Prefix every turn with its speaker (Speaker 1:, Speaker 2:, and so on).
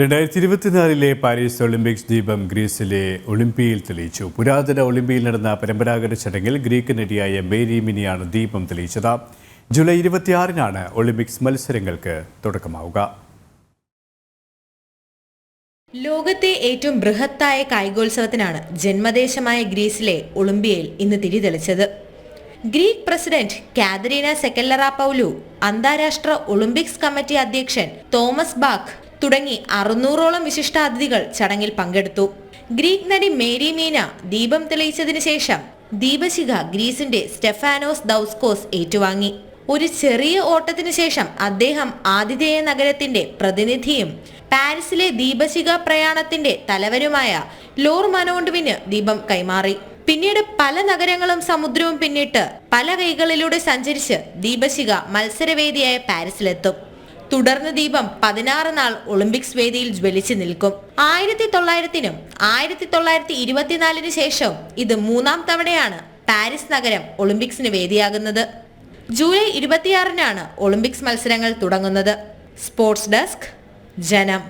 Speaker 1: 2024 Paris Olympics ദീപം ഗ്രീസിലെ ഒളിമ്പിയയിൽ തെളിയിച്ചു. പുരാതന ഒളിമ്പിയയിൽ നടന്ന പരമ്പരാഗത ചടങ്ങിൽ ഗ്രീക്ക് നടിയായ മേരി മിനിയാണ് ദീപം തെളിയിച്ചത്. ജൂലൈ 26-നാണ് ഒളിമ്പിക്സ് മത്സരങ്ങൾക്ക് തുടക്കമാവുക.
Speaker 2: ലോകത്തെ ഏറ്റവും ബൃഹത്തായ കായികോത്സവത്തിനാണ് ജന്മദേശമായ ഗ്രീസിലെ ഒളിമ്പിയയിൽ ഇന്ന് തിരിതെളിച്ചത്. ഗ്രീക്ക് പ്രസിഡന്റ് കാതരീന സെക്കല്ലറാപൗലു, അന്താരാഷ്ട്ര ഒളിമ്പിക്സ് കമ്മിറ്റി അധ്യക്ഷൻ തോമസ് ബാക്ക് തുടങ്ങി 600ഓളം വിശിഷ്ടാതിഥികൾ ചടങ്ങിൽ പങ്കെടുത്തു. ഗ്രീക്ക് നടി മേരി മീന ദീപം തെളിയിച്ചതിന് ശേഷം ദീപശിഖ ഗ്രീസിന്റെ സ്റ്റെഫാനോസ് ദൗസ്കോസ് ഏറ്റുവാങ്ങി. ഒരു ചെറിയ ഓട്ടത്തിന് ശേഷം അദ്ദേഹം ആതിഥേയ നഗരത്തിന്റെ പ്രതിനിധിയും പാരീസിലെ ദീപശിഖ പ്രയാണത്തിന്റെ തലവനുമായ ലോർ മനോണ്ടുവിന് ദീപം കൈമാറി. പിന്നീട് പല നഗരങ്ങളും സമുദ്രവും പിന്നിട്ട് പല കൈകളിലൂടെ സഞ്ചരിച്ച് ദീപശിഖ മത്സരവേദിയായ പാരീസിലെത്തും. തുടർന്ന് ദീപം 16 നാൾ ഒളിമ്പിക്സ് വേദിയിൽ ജ്വലിച്ചു നിൽക്കും. 1900-നും 1924-ന് ശേഷം ഇത് 3-ാം തവണയാണ് പാരീസ് നഗരം ഒളിമ്പിക്സിന് വേദിയാകുന്നത്. ജൂലൈ 26-നാണ് ഒളിമ്പിക്സ് മത്സരങ്ങൾ തുടങ്ങുന്നത്. സ്പോർട്സ് ഡെസ്ക്, ജനം.